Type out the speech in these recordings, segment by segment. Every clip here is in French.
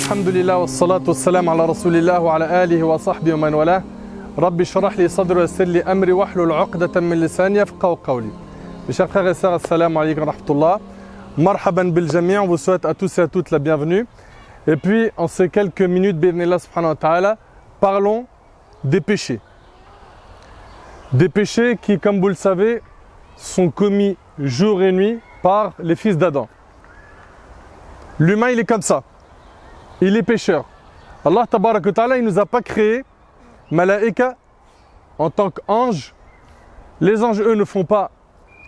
الحمد لله والصلاة والسلام على رسول الله وعلى آله وصحبه ومن والاه. ربي اشرح لي صدري ويسر لي أمري واحلل عقدة من لساني يفقهوا قولي. Mes chers frères et sœurs, assalamu alaikum wa rahmatullah. Marhaban bil jami', on vous souhaite à tous et à toutes la bienvenue. Et puis, en ces quelques minutes, bi'idhnillah subhanahu wa ta'ala, parlons des péchés. Des péchés qui, comme vous le savez, sont commis jour et nuit par les fils d'Adam. L'humain, il est comme ça. Il est pécheur. Allah tabarak wa ta'ala, il ne nous a pas créé malaïka en tant qu'ange. Les anges, eux, ne font pas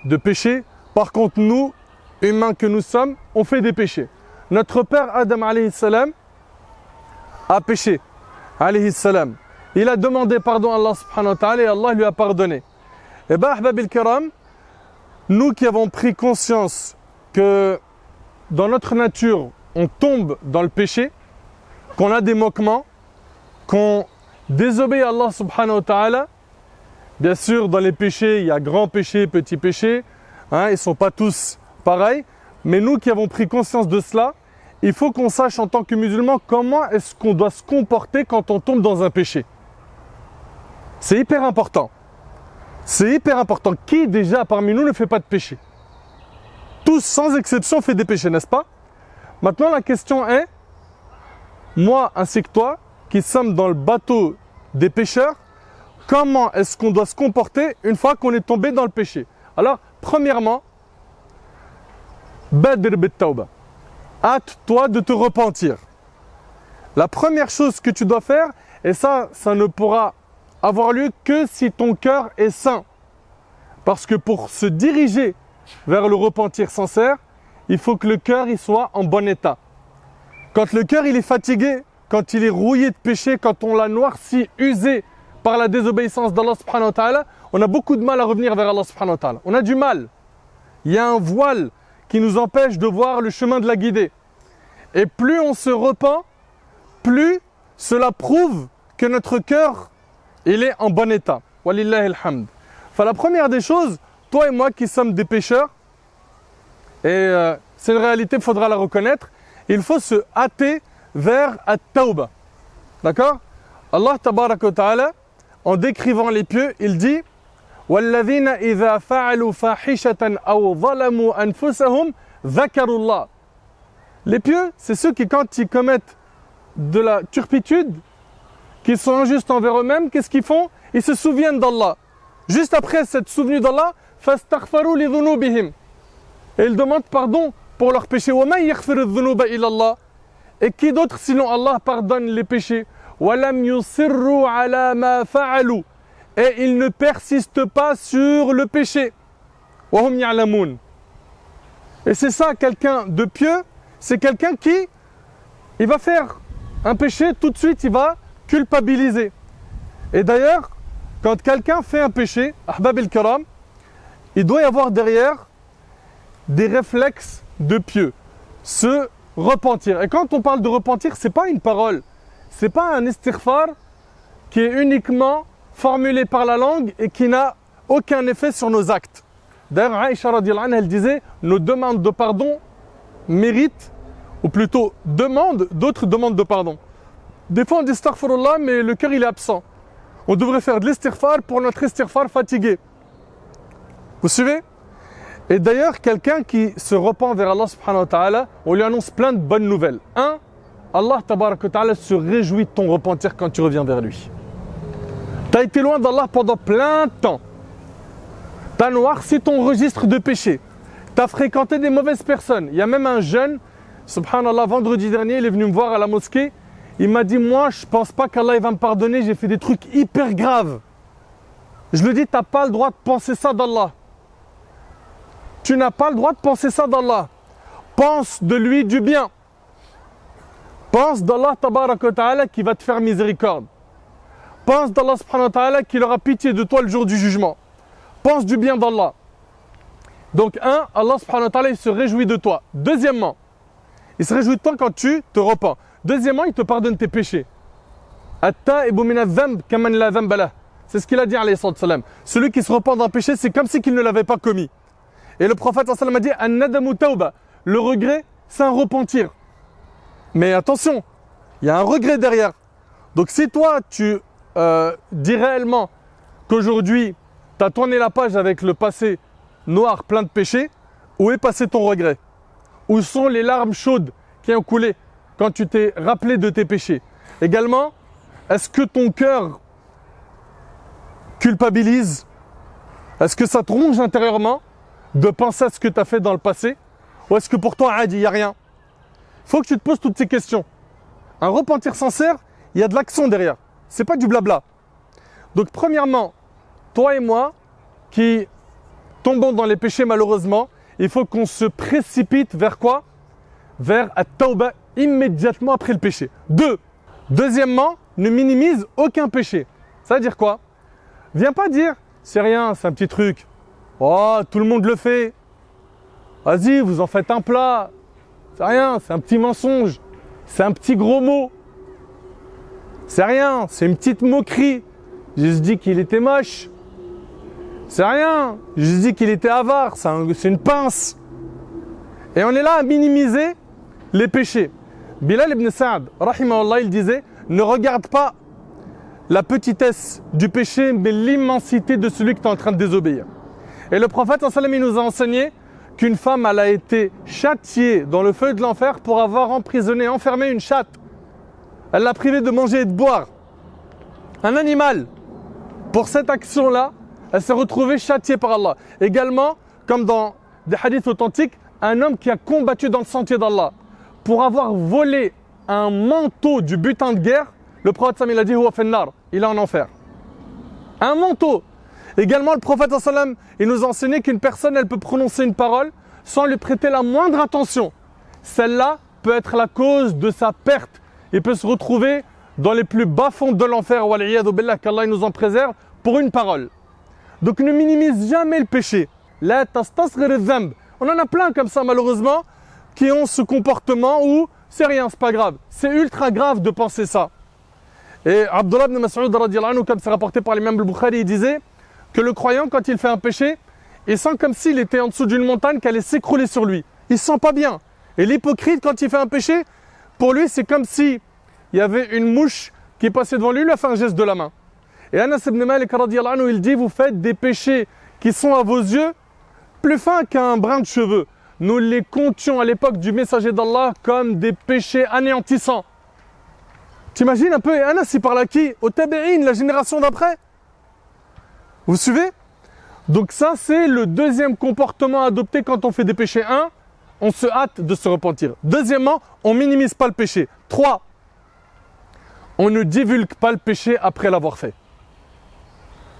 de péché. Par contre, nous, humains que nous sommes, on fait des péchés. Notre père Adam alayhi salam a péché. Alayhi salam. Il a demandé pardon à Allah subhanahu wa ta'ala et Allah lui a pardonné. Et bien, ahbab al-kiram, nous qui avons pris conscience que dans notre nature, on tombe dans le péché, qu'on a des moquements, qu'on désobéit à Allah subhanahu wa ta'ala. Bien sûr, dans les péchés, il y a grand péché, petit péché. Ils ne sont pas tous pareils. Mais nous qui avons pris conscience de cela, il faut qu'on sache en tant que musulmans comment est-ce qu'on doit se comporter quand on tombe dans un péché. C'est hyper important. C'est hyper important. Qui déjà parmi nous ne fait pas de péché? Tous, sans exception, fait des péchés, n'est-ce pas? Maintenant, la question est, moi ainsi que toi, qui sommes dans le bateau des pécheurs, comment est-ce qu'on doit se comporter une fois qu'on est tombé dans le péché? Alors, premièrement, Badir bit tawba. Hâte-toi de te repentir. La première chose que tu dois faire, et ça ne pourra avoir lieu que si ton cœur est sain. Parce que pour se diriger vers le repentir sincère, il faut que le cœur il soit en bon état. Quand le cœur il est fatigué, quand il est rouillé de péché, quand on l'a noirci, usé par la désobéissance d'Allah subhanahu wa ta'ala, on a beaucoup de mal à revenir vers Allah subhanahu wa ta'ala. On a du mal. Il y a un voile qui nous empêche de voir le chemin de la guidée. Et plus on se repent, plus cela prouve que notre cœur il est en bon état. Walillahi alhamd. Enfin, la première des choses, toi et moi qui sommes des pécheurs, et c'est une réalité, il faudra la reconnaître, il faut se hâter vers at-tawba. D'accord? Allah tabarak wa ta'ala, en décrivant les pieux, il dit وَالَّذِينَ إِذَا فَعَلُوا فَاحِشَةً أَوْ ظَلَمُوا أَنفُسَهُمْ ذَكَرُوا اللَّهِ. Les pieux, c'est ceux qui, quand ils commettent de la turpitude, qui sont injustes envers eux-mêmes, qu'est-ce qu'ils font? Ils se souviennent d'Allah. Juste après s'être souvenus d'Allah, فَاسْتَغْفَرُوا لِذُنُوبِهِمْ. Et ils demandent pardon pour leurs péchés. وَمَنْ يَغْفِرُ الذُّنُوبَ إِلَّا اللَّهِ. Et qui d'autre sinon Allah pardonne les péchés? وَلَمْ يُصِرُّوا عَلَى مَا فَعَلُوا. Et ils ne persistent pas sur le péché. وَهُمْ يَعْلَمُونَ. Et c'est ça, quelqu'un de pieux, c'est quelqu'un qui, il va faire un péché, tout de suite il va culpabiliser. Et d'ailleurs, quand quelqu'un fait un péché, ahbab al-kiram, il doit y avoir derrière des réflexes de pieux, se repentir. Et quand on parle de repentir, c'est pas une parole, c'est pas un istighfar qui est uniquement formulé par la langue et qui n'a aucun effet sur nos actes. D'ailleurs, Aïcha radiyallahu anha, elle disait, nos demandes de pardon méritent, ou plutôt demandent, d'autres demandes de pardon. Des fois on dit astaghfirullah, mais le cœur il est absent. On devrait faire de l'istighfar pour notre istighfar fatigué. Vous suivez? Et d'ailleurs, quelqu'un qui se repent vers Allah subhanahu wa ta'ala, on lui annonce plein de bonnes nouvelles. Un, Allah tabarak wa ta'ala se réjouit de ton repentir quand tu reviens vers lui. Tu as été loin d'Allah pendant plein de temps. Tu as noirci ton registre de péché. Tu as fréquenté des mauvaises personnes. Il y a même un jeune, subhanallah, vendredi dernier, il est venu me voir à la mosquée. Il m'a dit, moi, je ne pense pas qu'Allah il va me pardonner, j'ai fait des trucs hyper graves. Je lui dis, tu n'as pas le droit de penser ça d'Allah. Tu n'as pas le droit de penser ça d'Allah. Pense de lui du bien. Pense d'Allah tabarak wa ta'ala qui va te faire miséricorde. Pense d'Allah subhanahu wa ta'ala qu'il aura pitié de toi le jour du jugement. Pense du bien d'Allah. Donc Allah subhanahu wa ta'ala il se réjouit de toi. Deuxièmement, il se réjouit de toi quand tu te repens. Deuxièmement, il te pardonne tes péchés. At-ta'ibu min adh-dhanb kaman la dhanba lah. C'est ce qu'il a dit alayhi salam. Celui qui se repent d'un péché, c'est comme si qu'il ne l'avait pas commis. Et le prophète sallam a dit an-nadamu tawba. Le regret, c'est un repentir. Mais attention, il y a un regret derrière. Donc si toi, tu dis réellement qu'aujourd'hui, tu as tourné la page avec le passé noir plein de péchés, où est passé ton regret? Où sont les larmes chaudes qui ont coulé quand tu t'es rappelé de tes péchés? Également, est-ce que ton cœur culpabilise? Est-ce que ça te ronge intérieurement de penser à ce que tu as fait dans le passé? Ou est-ce que pour toi, il n'y a rien? Il faut que tu te poses toutes ces questions. Un repentir sincère, il y a de l'action derrière. Ce n'est pas du blabla. Donc premièrement, toi et moi, qui tombons dans les péchés malheureusement, il faut qu'on se précipite vers quoi? Vers at-tawba immédiatement après le péché. Deuxièmement, ne minimise aucun péché. Ça veut dire quoi? Viens pas dire, c'est rien, c'est un petit truc. Oh, tout le monde le fait. Vas-y, vous en faites un plat. C'est rien, c'est un petit mensonge. C'est un petit gros mot. C'est rien, c'est une petite moquerie. J'ai juste dit qu'il était moche. C'est rien, j'ai juste dit qu'il était avare. C'est une pince. Et on est là à minimiser les péchés. Bilal ibn Sa'd, rahimahullah, il disait, ne regarde pas la petitesse du péché, mais l'immensité de celui que tu es en train de désobéir. Et le prophète, il nous a enseigné qu'une femme, elle a été châtiée dans le feu de l'enfer pour avoir emprisonné, enfermé une chatte. Elle l'a privée de manger et de boire. Un animal. Pour cette action-là, elle s'est retrouvée châtiée par Allah. Également, comme dans des hadiths authentiques, un homme qui a combattu dans le sentier d'Allah pour avoir volé un manteau du butin de guerre, le prophète il a dit il est en enfer. Un manteau. Également, le prophète il nous a enseigné qu'une personne elle peut prononcer une parole sans lui prêter la moindre attention. Celle-là peut être la cause de sa perte. Il peut se retrouver dans les plus bas-fonds de l'enfer, qu'Allah nous en préserve, pour une parole. Donc ne minimise jamais le péché. On en a plein comme ça malheureusement qui ont ce comportement où c'est rien, c'est pas grave. C'est ultra grave de penser ça. Et Abdullah ibn Mas'ud radiyallahu anhu, comme c'est rapporté par l'imam al-Bukhari, il disait que le croyant, quand il fait un péché, il sent comme s'il était en dessous d'une montagne qui allait s'écrouler sur lui. Il se sent pas bien. Et l'hypocrite, quand il fait un péché, pour lui, c'est comme si il y avait une mouche qui passait devant lui, il a fait un geste de la main. Et Anas ibn Malik radiyallahu anhu, il dit, vous faites des péchés qui sont à vos yeux plus fins qu'un brin de cheveux. Nous les comptions à l'époque du messager d'Allah comme des péchés anéantissants. T'imagines un peu, et Anas il parle à qui? Au Tabi'in, la génération d'après. Vous suivez? Donc ça c'est le deuxième comportement adopté quand on fait des péchés. 1, on se hâte de se repentir. Deuxièmement, on minimise pas le péché. 3, on ne divulgue pas le péché après l'avoir fait.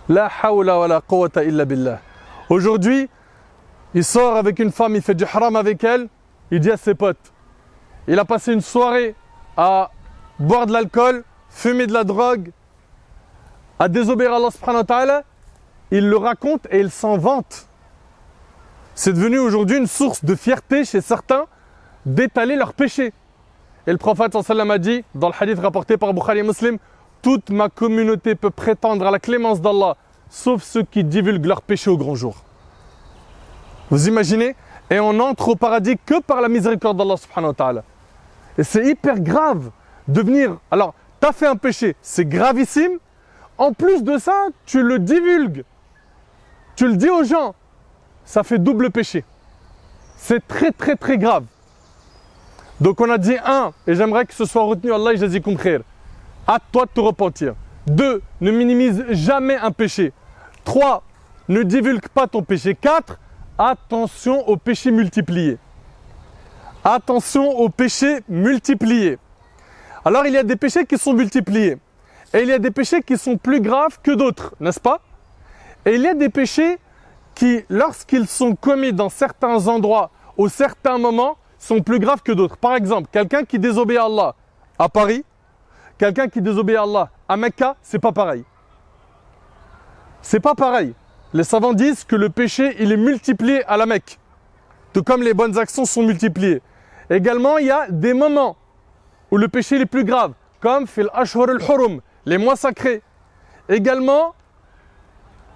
La hawla wa la quwwata illa billah. Aujourd'hui, il sort avec une femme, il fait du haram avec elle, il dit à ses potes, il a passé une soirée à boire de l'alcool, fumer de la drogue, à désobéir à Allah subhanahu wa ta'ala, il le raconte et il s'en vante. C'est devenu aujourd'hui une source de fierté chez certains d'étaler leurs péchés. Et le prophète sallallahu a dit, dans le hadith rapporté par Bukhari et Muslim, toute ma communauté peut prétendre à la clémence d'Allah, sauf ceux qui divulguent leurs péchés au grand jour. Vous imaginez? Et on entre au paradis que par la miséricorde d'Allah subhanahu wa ta'ala. Et c'est hyper grave de venir. Alors, tu as fait un péché, c'est gravissime. En plus de ça, tu le divulgues. Tu le dis aux gens. Ça fait double péché. C'est très très très grave. Donc on a dit 1, et j'aimerais que ce soit retenu, Allah yajazikum khair. À toi de te repentir. 2, ne minimise jamais un péché. 3, ne divulgue pas ton péché. 4, attention aux péchés multipliés. Attention aux péchés multipliés. Alors il y a des péchés qui sont multipliés. Et il y a des péchés qui sont plus graves que d'autres, n'est-ce pas? Et il y a des péchés qui, lorsqu'ils sont commis dans certains endroits ou certains moments, sont plus graves que d'autres. Par exemple, quelqu'un qui désobéit à Allah à Paris, quelqu'un qui désobéit à Allah à Mecca, c'est pas pareil. C'est pas pareil. Les savants disent que le péché, il est multiplié à la Mecque, tout comme les bonnes actions sont multipliées. Également, il y a des moments où le péché est plus grave, comme fil ashhur al-hurum, les mois sacrés. Également,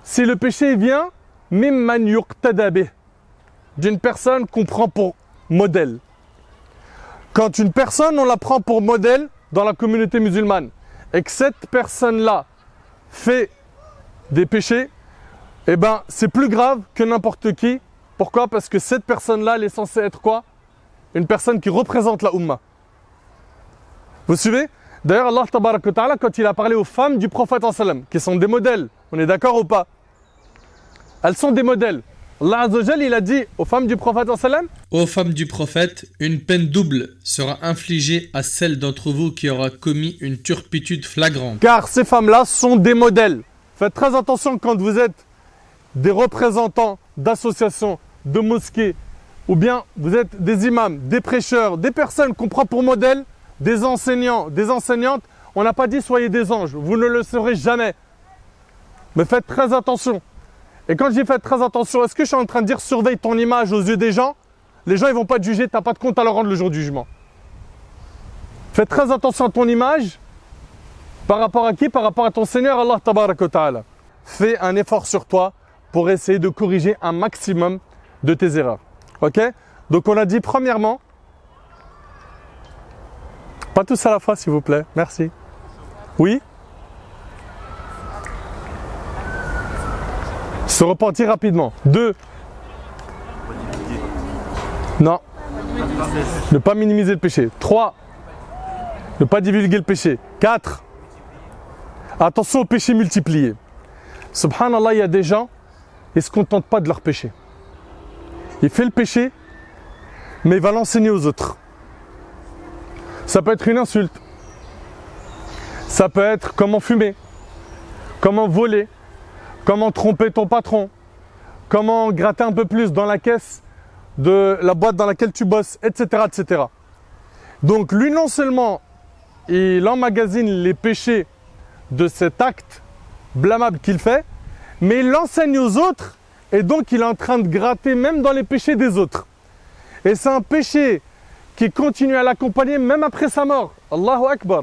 si le péché vient mimman yuqtada bih, d'une personne qu'on prend pour modèle. Quand une personne, on la prend pour modèle, dans la communauté musulmane et que cette personne-là fait des péchés, eh ben, c'est plus grave que n'importe qui. Pourquoi? Parce que cette personne-là, elle est censée être quoi? Une personne qui représente la Ummah. Vous suivez? D'ailleurs, Allah Tabarak wa Ta'ala, quand il a parlé aux femmes du prophète sallam, qui sont des modèles, on est d'accord ou pas? Elles sont des modèles. Allah Azza wa Jal, il a dit aux femmes du prophète sallam, Ô femmes du prophète, une peine double sera infligée à celle d'entre vous qui aura commis une turpitude flagrante. car ces femmes-là sont des modèles. Faites très attention quand vous êtes des représentants d'associations, de mosquées, ou bien vous êtes des imams, des prêcheurs, des personnes qu'on prend pour modèle, des enseignants, des enseignantes. On n'a pas dit soyez des anges, vous ne le serez jamais. Mais faites très attention. Et quand je dis faites très attention, est-ce que je suis en train de dire surveille ton image aux yeux des gens? Les gens ils vont pas te juger, tu n'as pas de compte à leur rendre le jour du jugement. Faites très attention à ton image. Par rapport à qui? Par rapport à ton Seigneur Allah Tabarak wa Ta'ala. Fais un effort sur toi pour essayer de corriger un maximum de tes erreurs. Ok? Donc on a dit premièrement, pas tous à la fois s'il vous plaît, merci. Oui? Se repentir rapidement. 2. Non. Ne pas minimiser le péché. 3. Ne pas divulguer le péché. 4. Attention au péché multiplié. Subhanallah, il y a des gens, ils ne se contentent pas de leur péché. Il fait le péché, mais il va l'enseigner aux autres. Ça peut être une insulte. Ça peut être comment fumer, comment voler, comment tromper ton patron, comment gratter un peu plus dans la caisse de la boîte dans laquelle tu bosses, etc., etc. Donc lui, non seulement il emmagasine les péchés de cet acte blâmable qu'il fait, mais il l'enseigne aux autres et donc il est en train de gratter même dans les péchés des autres. Et c'est un péché qui continue à l'accompagner même après sa mort. Allahu Akbar.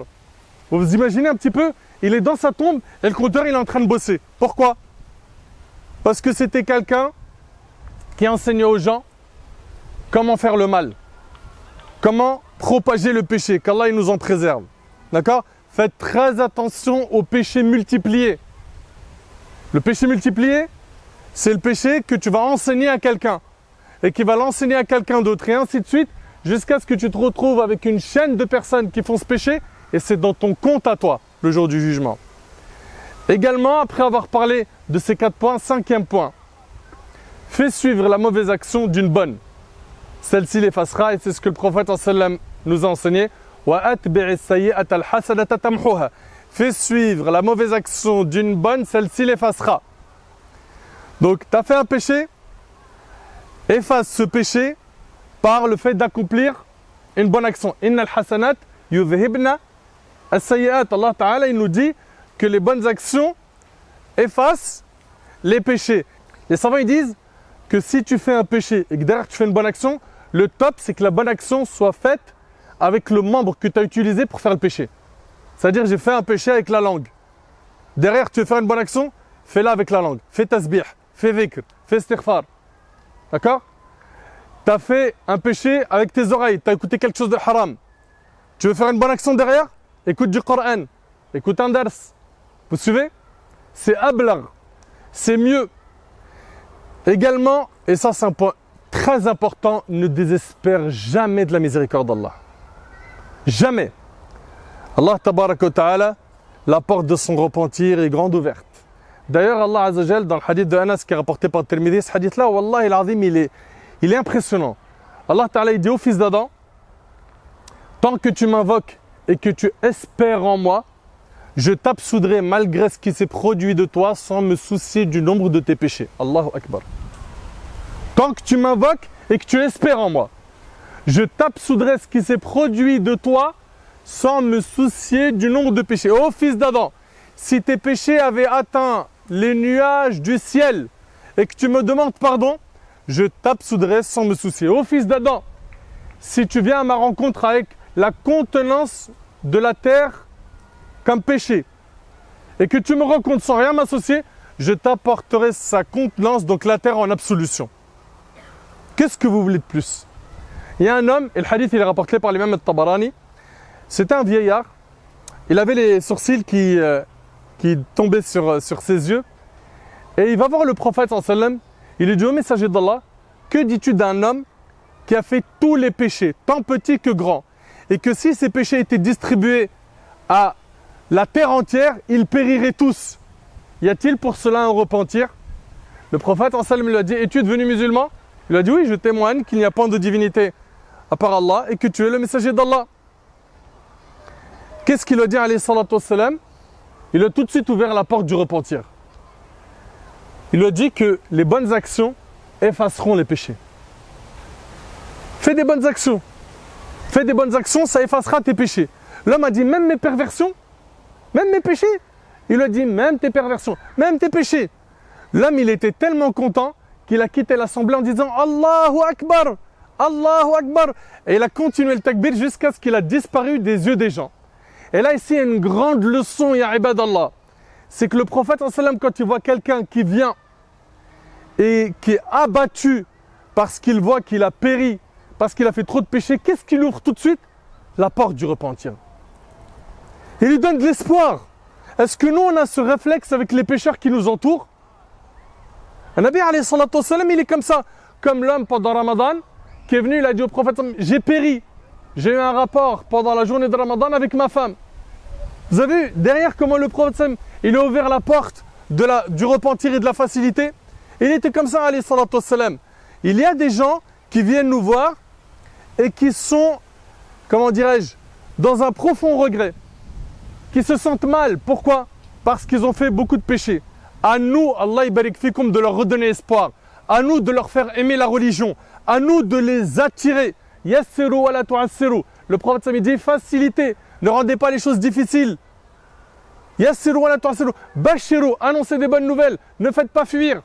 Vous vous imaginez un petit peu? Il est dans sa tombe et le compteur il est en train de bosser. Pourquoi? Parce que c'était quelqu'un qui enseignait aux gens comment faire le mal, comment propager le péché, qu'Allah il nous en préserve. D'accord? Faites très attention au péché multiplié. Le péché multiplié, c'est le péché que tu vas enseigner à quelqu'un et qui va l'enseigner à quelqu'un d'autre et ainsi de suite jusqu'à ce que tu te retrouves avec une chaîne de personnes qui font ce péché et c'est dans ton compte à toi le jour du jugement. Également, après avoir parlé de ces 4 points, 5e point, fais suivre la mauvaise action d'une bonne. Celle-ci l'effacera et c'est ce que le prophète sallam nous a enseigné. Fais suivre la mauvaise action d'une bonne, celle-ci l'effacera. Donc, tu as fait un péché, efface ce péché par le fait d'accomplir une bonne action. Innal hasanat yudhhibna as-sayyi'at. Allah Ta'ala, il nous dit que les bonnes actions effacent les péchés. Les savants, ils disent que si tu fais un péché et que derrière tu fais une bonne action, le top, c'est que la bonne action soit faite avec le membre que tu as utilisé pour faire le péché. C'est-à-dire, j'ai fait un péché avec la langue. Derrière, tu veux faire une bonne action, fais-la avec la langue. Fais tasbih, fais dhikr, fais istighfar. D'accord? Tu as fait un péché avec tes oreilles, tu as écouté quelque chose de haram. Tu veux faire une bonne action derrière? Écoute du Coran, écoute un dars. Vous suivez? C'est ablar, c'est mieux. Également, et ça c'est un point très important, ne désespère jamais de la miséricorde d'Allah. Jamais. Allah Tabarak wa Ta'ala, la porte de son repentir est grande ouverte. D'ailleurs, Allah Azza wa Jal, dans le hadith de Anas qui est rapporté par Tirmidhi, ce hadith-là, Wallah, il est impressionnant. Allah Ta'ala, il dit au fils d'Adam, tant que tu m'invoques et que tu espères en moi, je t'absoudrai malgré ce qui s'est produit de toi sans me soucier du nombre de tes péchés. Allahu Akbar. Tant que tu m'invoques et que tu espères en moi, je t'absoudrai ce qui s'est produit de toi sans me soucier du nombre de péchés. Ô fils d'Adam, si tes péchés avaient atteint les nuages du ciel et que tu me demandes pardon, je t'absoudrai sans me soucier. Ô fils d'Adam, si tu viens à ma rencontre avec la contenance de la terre comme péché et que tu me rencontres sans rien m'associer, je t'apporterai sa contenance, donc la terre en absolution. Qu'est-ce que vous voulez de plus? Il y a un homme, et le hadith il est rapporté par l'imam al-Tabarani, c'était un vieillard il avait les sourcils qui tombaient sur ses yeux. Et il va voir le prophète sallallahu alayhi wa sallam. Il lui dit: ô messager d'Allah, que dis-tu d'un homme qui a fait tous les péchés, tant petits que grands, et que si ces péchés étaient distribués à la terre entière, ils périraient tous. Y a-t-il pour cela un repentir? Le prophète sallallahu alayhi wa sallam lui a dit: es-tu devenu musulman? Il a dit: oui, je témoigne qu'il n'y a pas de divinité à part Allah et que tu es le messager d'Allah. Qu'est-ce qu'il a dit alayhi salatu wassalam? Il a tout de suite ouvert la porte du repentir. Il a dit que les bonnes actions effaceront les péchés. Fais des bonnes actions. Fais des bonnes actions, ça effacera tes péchés. L'homme a dit: même mes perversions, même mes péchés. Il a dit: même tes perversions, même tes péchés. L'homme, il était tellement content qu'il a quitté l'assemblée en disant: Allahu Akbar, Allahu Akbar. Et il a continué le takbir jusqu'à ce qu'il a disparu des yeux des gens. Et là, ici, il y a une grande leçon, ya ibadallah. C'est que le prophète, sallallahu alayhi wa sallam, quand il voit quelqu'un qui vient et qui est abattu parce qu'il voit qu'il a péri, parce qu'il a fait trop de péchés, qu'est-ce qu'il ouvre tout de suite? La porte du repentir. Il lui donne de l'espoir. Est-ce que nous, on a ce réflexe avec les pécheurs qui nous entourent? Un Nabi alayhi salatu wassalam, il est comme ça. Comme l'homme pendant Ramadan, qui est venu, il a dit au prophète: j'ai péri. J'ai eu un rapport pendant la journée de Ramadan avec ma femme. Vous avez vu derrière comment le prophète, il a ouvert la porte du repentir et de la facilité? Il était comme ça, alayhi salatu wassalam. Il y a des gens qui viennent nous voir et qui sont, comment dirais-je, dans un profond regret, qui se sentent mal. Pourquoi? Parce qu'ils ont fait beaucoup de péchés. À nous, Allah ibarik fikoum, de leur redonner espoir. À nous de leur faire aimer la religion. À nous de les attirer. Yassiru wa la tu'assiru. Le prophète me dit: facilitez, ne rendez pas les choses difficiles. Yassiru wa la tu'assiru. Bashiru, annoncez des bonnes nouvelles, ne faites pas fuir.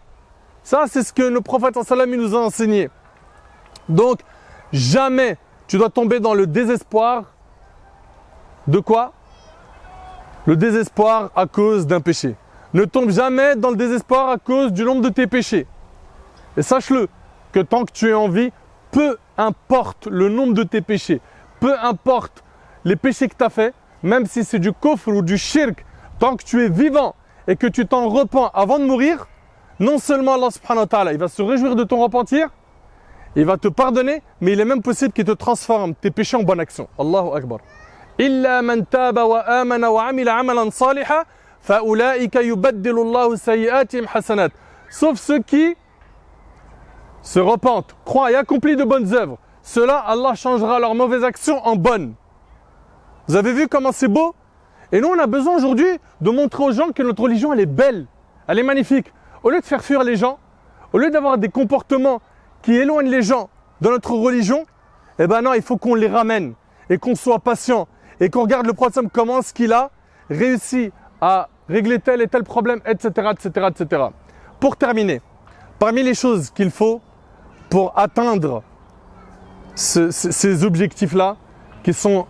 Ça, c'est ce que le prophète sallam nous a enseigné. Donc, jamais tu dois tomber dans le désespoir. De quoi? Le désespoir à cause d'un péché. Ne tombe jamais dans le désespoir à cause du nombre de tes péchés. Et sache-le, que tant que tu es en vie, peu importe le nombre de tes péchés, peu importe les péchés que tu as faits, même si c'est du kufr ou du shirk, tant que tu es vivant et que tu t'en repens avant de mourir, non seulement Allah subhanahu wa ta'ala, il va se réjouir de ton repentir, il va te pardonner, mais il est même possible qu'il te transforme tes péchés en bonne action. Allahu Akbar. Illa man taba wa amana wa amila amalan saliha fa ulaika yubaddilu Allahu sayyi'atihim hasanat. Sauf ceux qui se repentent, croient et accomplissent de bonnes œuvres. Ceux-là, Allah changera leurs mauvaises actions en bonnes. Vous avez vu comment c'est beau? Et nous, on a besoin aujourd'hui de montrer aux gens que notre religion, elle est belle, elle est magnifique. Au lieu de faire fuir les gens, au lieu d'avoir des comportements qui éloignent les gens de notre religion, eh ben non, il faut qu'on les ramène et qu'on soit patient et qu'on regarde le prophète comment est-ce qu'il a réussi à régler tel et tel problème, etc., etc., etc. Pour terminer, parmi les choses qu'il faut pour atteindre ces objectifs-là, qui sont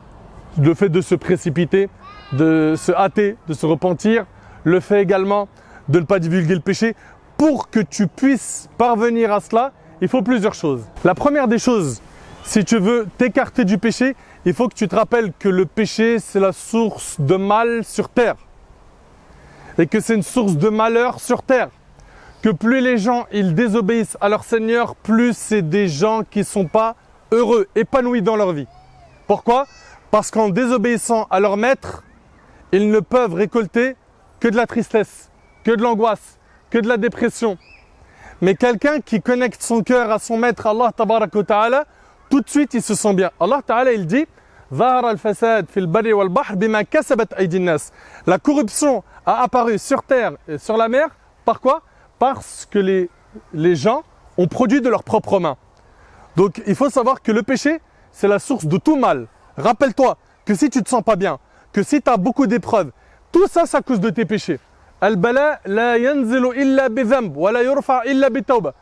le fait de se précipiter, de se hâter, de se repentir, le fait également de ne pas divulguer le péché, pour que tu puisses parvenir à cela, il faut plusieurs choses. La première des choses, si tu veux t'écarter du péché, il faut que tu te rappelles que le péché, c'est la source de mal sur terre. Et que c'est une source de malheur sur terre. Que plus les gens ils désobéissent à leur Seigneur, plus c'est des gens qui ne sont pas heureux, épanouis dans leur vie. Pourquoi? Parce qu'en désobéissant à leur maître, ils ne peuvent récolter que de la tristesse, que de l'angoisse, que de la dépression. Mais quelqu'un qui connecte son cœur à son maître, Allah tabarak wa ta'ala, tout de suite il se sent bien. Allah ta'ala il dit: la corruption a apparu sur terre et sur la mer. Par quoi? Parce que les gens ont produit de leurs propres mains. Donc il faut savoir que le péché, c'est la source de tout mal. Rappelle-toi que si tu ne te sens pas bien, que si tu as beaucoup d'épreuves, tout ça, c'est à cause de tes péchés. Al-bala la yanzilu illa bidhanb wa la yurfa illa bitawba.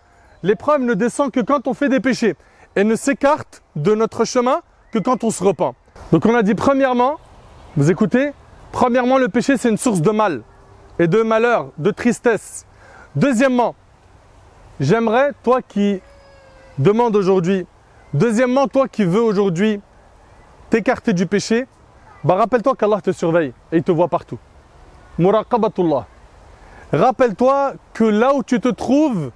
L'épreuve ne descend que quand on fait des péchés et ne s'écarte de notre chemin que quand on se repent. Donc on a dit premièrement, vous écoutez, premièrement le péché c'est une source de mal et de malheur, de tristesse. Deuxièmement, j'aimerais, toi qui demandes aujourd'hui, deuxièmement, toi qui veux aujourd'hui t'écarter du péché, bah rappelle-toi qu'Allah te surveille et il te voit partout. Muraqabatullah. Rappelle-toi que là où tu te trouves,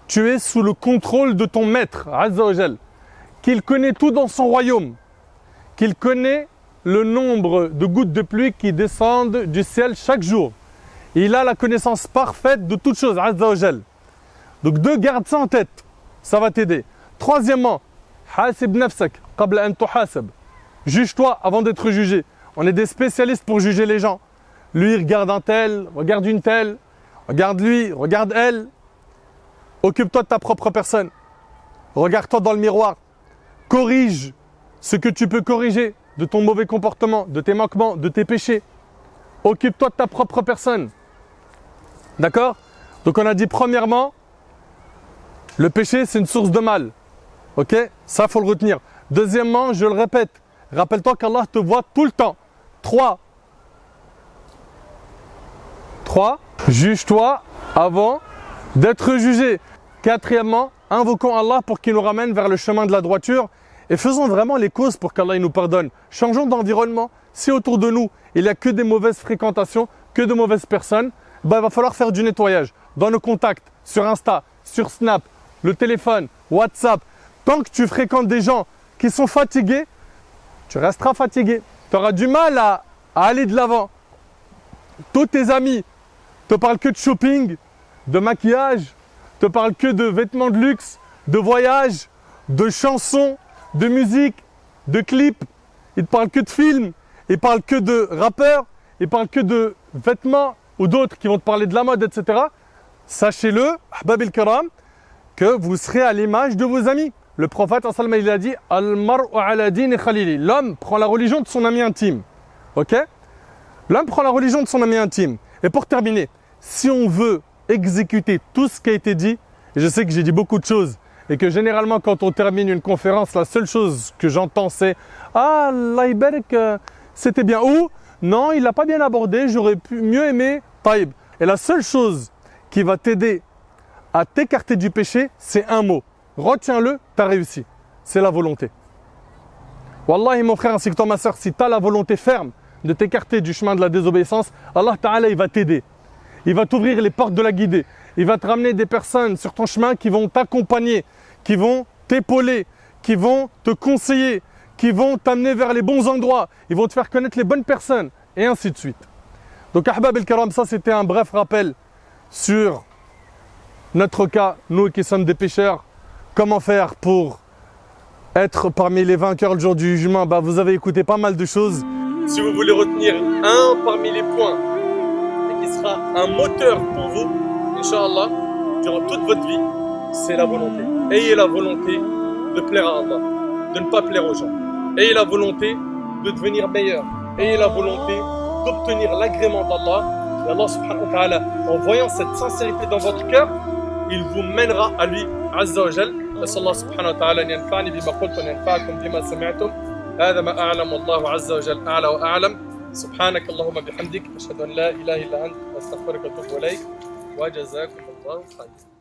tu es sous le contrôle de ton maître, Azza wa Jal, qu'il connaît tout dans son royaume, qu'il connaît le nombre de gouttes de pluie qui descendent du ciel chaque jour. Il a la connaissance parfaite de toutes choses, Azza wa Jal. Donc garde ça en tête, ça va t'aider. Troisièmement, hasib nafsak qabla an tuhasab. Juge-toi avant d'être jugé. On est des spécialistes pour juger les gens. Lui, regarde un tel, regarde une telle, regarde lui, regarde elle. Occupe-toi de ta propre personne. Regarde-toi dans le miroir. Corrige ce que tu peux corriger de ton mauvais comportement, de tes manquements, de tes péchés. Occupe-toi de ta propre personne. D'accord? Donc on a dit premièrement, le péché c'est une source de mal. Ok? Ça faut le retenir. Deuxièmement, je le répète, rappelle-toi qu'Allah te voit tout le temps. 3. Juge-toi avant d'être jugé. Quatrièmement, invoquons Allah pour qu'il nous ramène vers le chemin de la droiture et faisons vraiment les causes pour qu'Allah nous pardonne. Changeons d'environnement. Si autour de nous, il n'y a que des mauvaises fréquentations, que de mauvaises personnes, il va falloir faire du nettoyage. Dans nos contacts, sur Insta, sur Snap, le téléphone, WhatsApp. Tant que tu fréquentes des gens qui sont fatigués, tu resteras fatigué. Tu auras du mal à aller de l'avant. Tous tes amis te parlent que de shopping, de maquillage, te parlent que de vêtements de luxe, de voyages, de chansons, de musique, de clips. Ils te parlent que de films, ils parlent que de rappeurs, ils parlent que de vêtements ou d'autres qui vont te parler de la mode, etc. Sachez-le, ahbab al-kiram, que vous serez à l'image de vos amis. Le prophète, il a dit « Al-mar'u ala dini khalili » L'homme prend la religion de son ami intime. Ok? L'homme prend la religion de son ami intime. Et pour terminer, si on veut exécuter tout ce qui a été dit, et je sais que j'ai dit beaucoup de choses, et que généralement quand on termine une conférence, la seule chose que j'entends c'est « Ah, Allah ibarak, c'était bien » ou « Non, il l'a pas bien abordé, j'aurais pu mieux aimer Taïb ». Et la seule chose qui va t'aider à t'écarter du péché, c'est un mot. Retiens-le, tu as réussi. C'est la volonté. Wallahi mon frère ainsi que toi ma soeur, si tu as la volonté ferme de t'écarter du chemin de la désobéissance, Allah Ta'ala il va t'aider. Il va t'ouvrir les portes de la guidée. Il va te ramener des personnes sur ton chemin qui vont t'accompagner, qui vont t'épauler, qui vont te conseiller, qui vont t'amener vers les bons endroits. Ils vont te faire connaître les bonnes personnes et ainsi de suite. Donc Ahbab el-Karam, ça c'était un bref rappel sur notre cas, nous qui sommes des pécheurs. Comment faire pour être parmi les vainqueurs le jour du jugement? Vous avez écouté pas mal de choses. Si vous voulez retenir un parmi les points et qui sera un moteur pour vous, Inch'Allah, durant toute votre vie, c'est la volonté. Ayez la volonté de plaire à Allah, de ne pas plaire aux gens. Ayez la volonté de devenir meilleur. Ayez la volonté d'obtenir l'agrément d'Allah. Et Allah subhanahu wa ta'ala, en voyant cette sincérité dans votre cœur, il vous mènera à lui, Azza wa Jal. أسأل الله سبحانه وتعالى أن ينفعني بما قلت وأن ينفعكم بما سمعتم هذا ما أعلم والله عز وجل أعلى وأعلم سبحانك اللهم بحمدك أشهد أن لا إله إلا أنت أستغفرك وأتوب إليك وجزاكم الله خيرا.